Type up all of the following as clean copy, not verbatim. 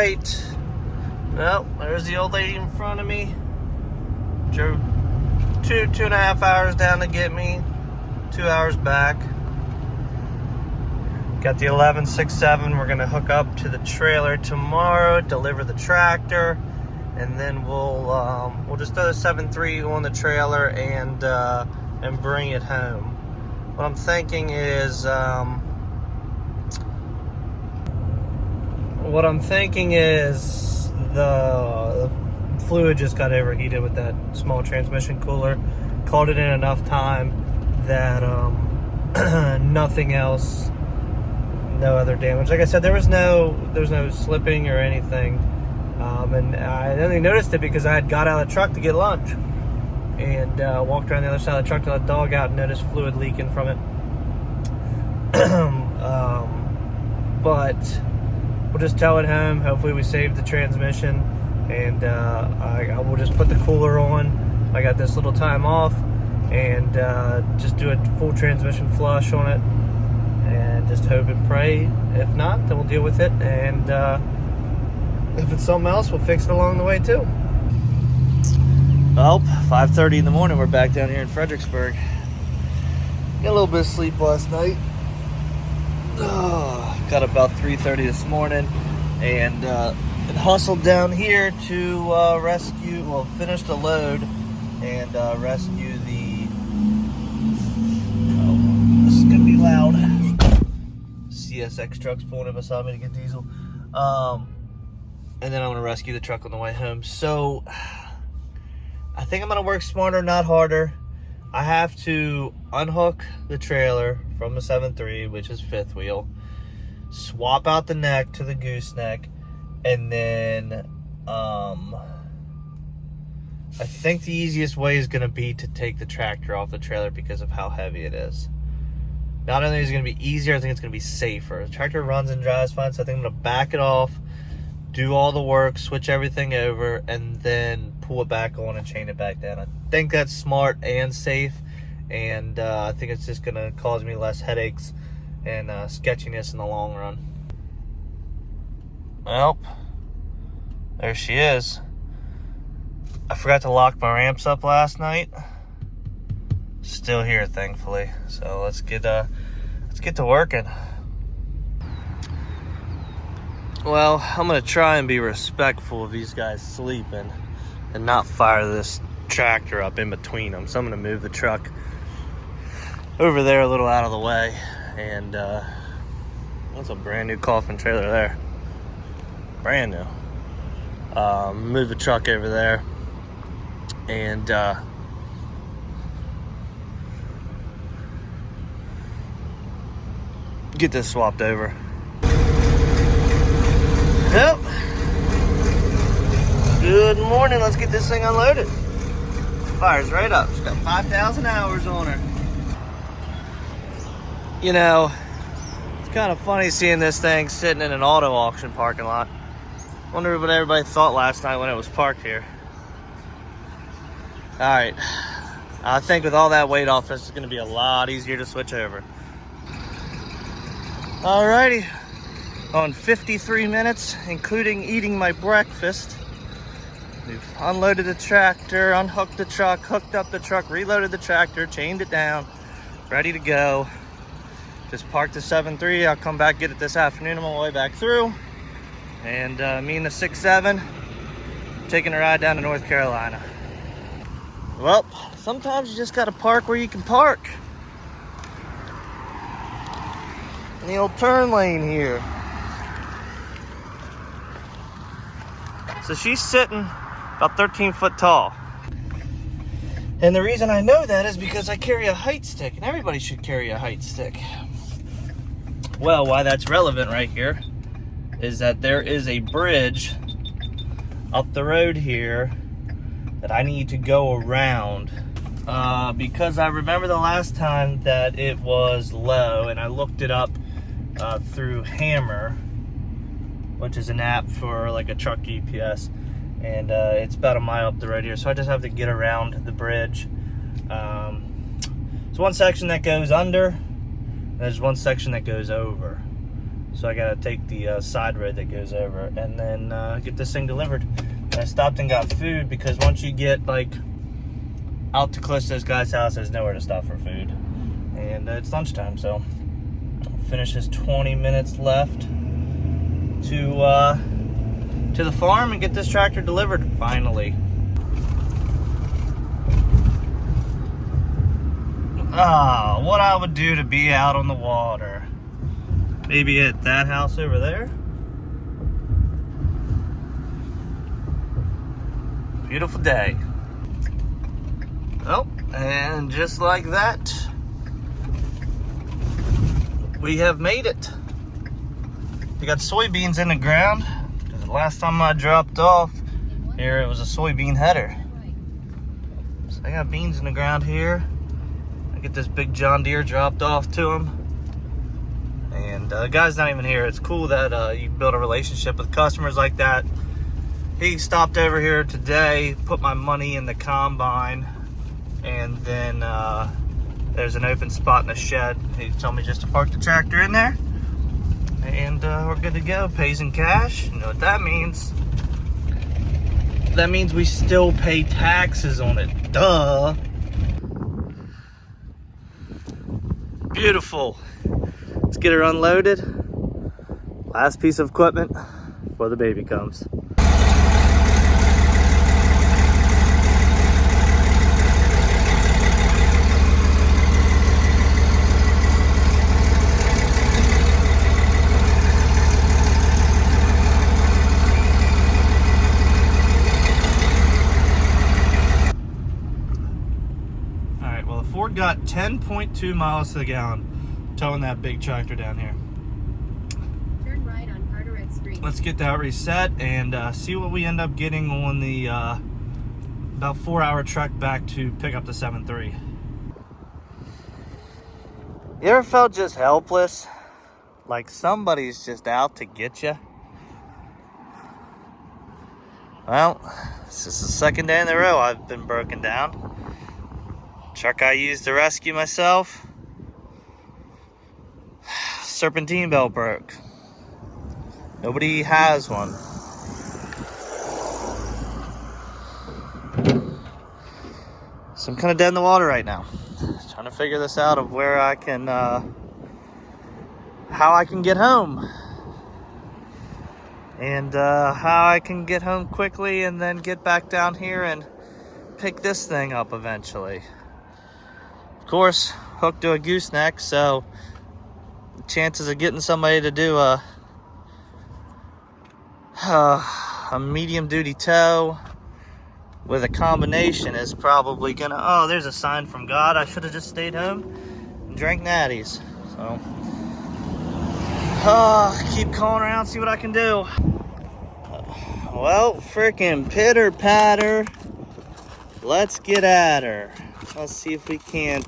right. Well, there's the old lady in front of me. Drove 2.5 hours down to get me. 2 hours back. Got the 1167. We're gonna hook up to the trailer tomorrow, deliver the tractor, and then we'll just throw the 7.3 on the trailer and bring it home. What I'm thinking is the fluid just got overheated with that small transmission cooler. Called it in enough time that nothing else, no other damage. Like I said, there was no slipping or anything, and I only noticed it because I had got out of the truck to get lunch and walked around the other side of the truck to let the dog out and noticed fluid leaking from it. But we'll just tow it home. Hopefully we save the transmission, and I will just put the cooler on. I got this little time off, and just do a full transmission flush on it, and just hope and pray. If not, then we'll deal with it, and if it's something else, we'll fix it along the way too. Well, 5:30 in the morning, we're back down here in Fredericksburg. Got a little bit of sleep last night. Got about 3:30 this morning, and hustled down here to finish the load and rescue the, this is gonna be loud, CSX truck's pulling up beside me to get diesel, and then I'm gonna rescue the truck on the way home. So I think I'm gonna work smarter, not harder. I have to unhook the trailer from the 7.3, which is fifth wheel, swap out the neck to the gooseneck, and then I think the easiest way is going to be to take the tractor off the trailer because of how heavy it is. Not only is it going to be easier, I think it's going to be safer. The tractor runs and drives fine, so I think I'm going to back it off, do all the work, switch everything over, and then pull it back on and chain it back down. I think that's smart and safe, and I think it's just going to cause me less headaches and sketchiness in the long run. Well, there she is. I forgot to lock my ramps up last night. Still here, thankfully. So let's get to working. Well, I'm gonna try and be respectful of these guys sleeping and not fire this tractor up in between them. So I'm gonna move the truck over there a little out of the way, and that's a brand new coffin trailer there. Brand new. Move the truck over there and get this swapped over. Yep. Good morning. Let's get this thing unloaded. Fires right up. She's got 5,000 hours on her. You know, it's kind of funny seeing this thing sitting in an auto auction parking lot. Wonder what everybody thought last night when it was parked here. All right, I think with all that weight off, this is going to be a lot easier to switch over. All righty, on 53 minutes, including eating my breakfast, we've unloaded the tractor, unhooked the truck, hooked up the truck, reloaded the tractor, chained it down, ready to go. Just parked the 7.3. I'll come back, get it this afternoon on my way back through. And me and the 6.7 taking a ride down to North Carolina. Well, sometimes you just gotta park where you can park. In the old turn lane here. So she's sitting about 13 foot tall. And the reason I know that is because I carry a height stick, and everybody should carry a height stick. Well, why that's relevant right here is that there is a bridge up the road here that I need to go around because I remember the last time that it was low, and I looked it up through Hammer, which is an app for like a truck GPS, and it's about a mile up the road here, so I just have to get around the bridge. There's one section that goes under, and there's one section that goes over. So I gotta take the side road that goes over and then get this thing delivered. And I stopped and got food because once you get like out too close to this guy's house, there's nowhere to stop for food. And it's lunchtime, so I'll finish this 20 minutes left to the farm and get this tractor delivered finally. What I would do to be out on the water. Maybe at that house over there. Beautiful day. Oh, and just like that, we have made it. We got soybeans in the ground. Because the last time I dropped off here, it was a soybean header. So I got beans in the ground here. I get this big John Deere dropped off to him. And the guy's not even here. It's cool that you build a relationship with customers like that. He stopped over here today, put my money in the combine, and then there's an open spot in the shed. He told me just to park the tractor in there, and we're good to go. Pays in cash. You know what that means? That means we still pay taxes on it. Duh. Beautiful. Let's get her unloaded. Last piece of equipment before the baby comes. Alright, well the Ford got 10.2 miles to the gallon. Towing that big tractor down here. Turn right on Carteret Street. Let's get that reset and see what we end up getting on the about 4-hour trek back to pick up the 7.3. You ever felt just helpless? Like somebody's just out to get you? Well, this is the second day in a row I've been broken down. Truck I used to rescue myself, serpentine belt broke. Nobody has one. So I'm kind of dead in the water right now. Trying to figure this out of where I can, how I can get home. And how I can get home quickly and then get back down here and pick this thing up eventually. Of course, hooked to a gooseneck, so chances of getting somebody to do a medium duty tow with a combination is probably gonna, oh, there's a sign from God. I should have just stayed home and drank natties. So keep calling around, see what I can do. Well, freaking pitter patter, let's get at her. Let's see if we can't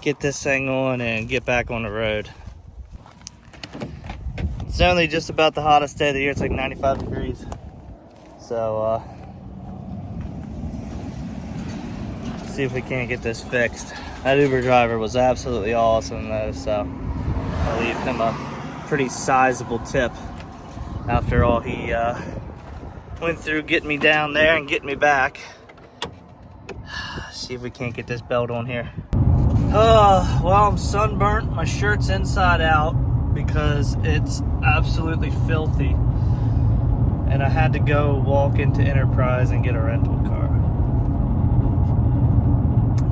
get this thing on and get back on the road. It's only just about the hottest day of the year. It's like 95 degrees. So see if we can't get this fixed. That Uber driver was absolutely awesome though, so I'll leave him a pretty sizable tip after all he went through getting me down there and getting me back. See if we can't get this belt on here. Well, I'm sunburnt. My shirt's inside out because it's absolutely filthy. And I had to go walk into Enterprise and get a rental car.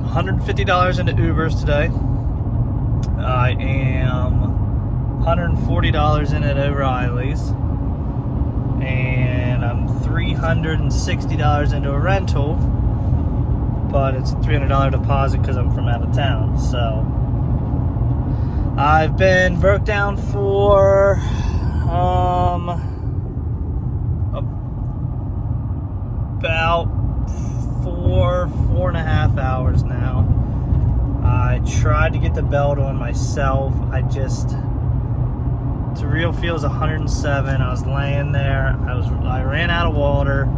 $150 into Ubers today. I am $140 in it over Eiley's. And I'm $360 into a rental. But it's a $300 deposit because I'm from out of town. So I've been broke down for about 4.5 hours now. I tried to get the belt on myself. The real feel is 107. I was laying there. I ran out of water.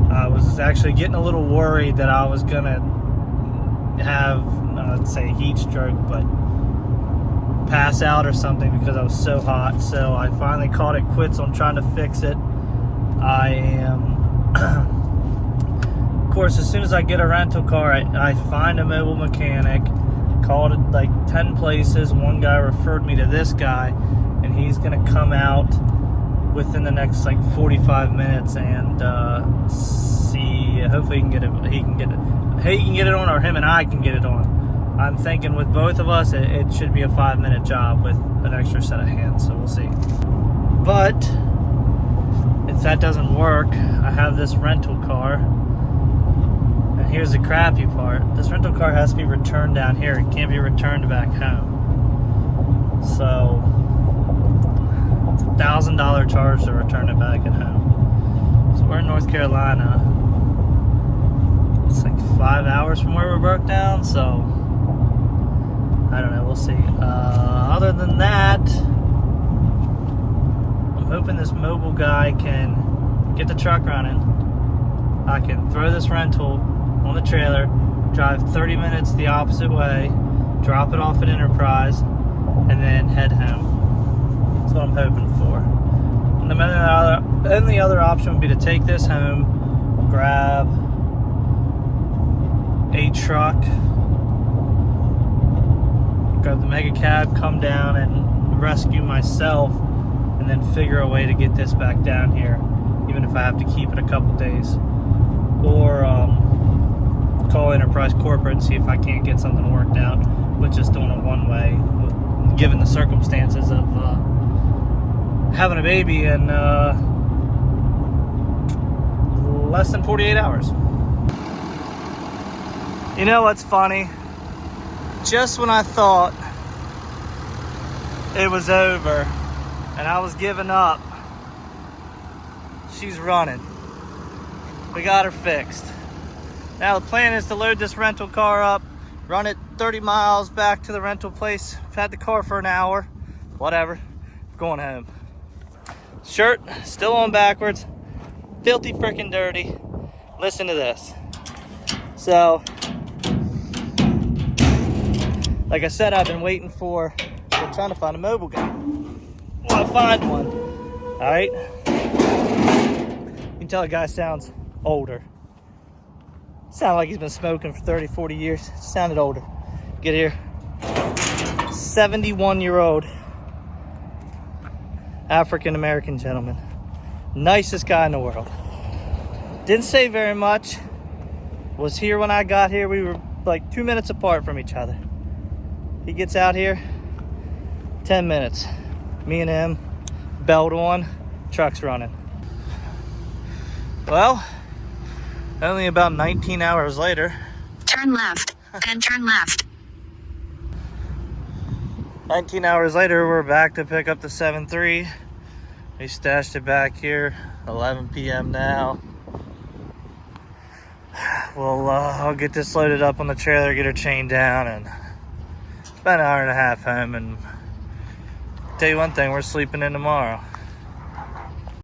I was actually getting a little worried that I was gonna have, I'd say heat stroke, but pass out or something because I was so hot. So I finally called it quits on trying to fix it. I am, of course, as soon as I get a rental car, I find a mobile mechanic, called it like 10 places. One guy referred me to this guy, and he's gonna come out within the next like 45 minutes and see, hopefully he can get it on, or him and I can get it on. I'm thinking with both of us, it should be a 5-minute job with an extra set of hands, so we'll see. But if that doesn't work, I have this rental car. And here's the crappy part. This rental car has to be returned down here. It can't be returned back home. So it's a $1,000 charge to return it back at home. So we're in North Carolina. It's like 5 hours from where we broke down, so I don't know, we'll see. Other than that, I'm hoping this mobile guy can get the truck running. I can throw this rental on the trailer, drive 30 minutes the opposite way, drop it off at Enterprise, and then head home. That's what I'm hoping for. And the only other option would be to take this home, grab a truck, grab the mega cab, come down and rescue myself, and then figure a way to get this back down here, even if I have to keep it a couple days. Or call Enterprise Corporate and see if I can't get something worked out with just doing a one-way, given the circumstances of having a baby in less than 48 hours. You know what's funny? Just when I thought it was over and I was giving up, she's running. We got her fixed. Now the plan is to load this rental car up, run it 30 miles back to the rental place. I've had the car for an hour, whatever, going home. Shirt still on backwards, filthy freaking dirty. Listen to this. So, like I said, I've been waiting for, I'm trying to find a mobile guy. Well, I find one, all right? You can tell the guy sounds older. Sounded like he's been smoking for 30, 40 years. Sounded older. Get here. 71-year-old African-American gentleman. Nicest guy in the world. Didn't say very much. Was here when I got here. We were like 2 minutes apart from each other. He gets out here, 10 minutes. Me and him, belt on, truck's running. Well, only about 19 hours later. Turn left, then turn left. 19 hours later, we're back to pick up the 7.3. We stashed it back here, 11 p.m. now. Well, I'll get this loaded up on the trailer, get her chained down, and about an hour and a half home. And tell you one thing, we're sleeping in tomorrow.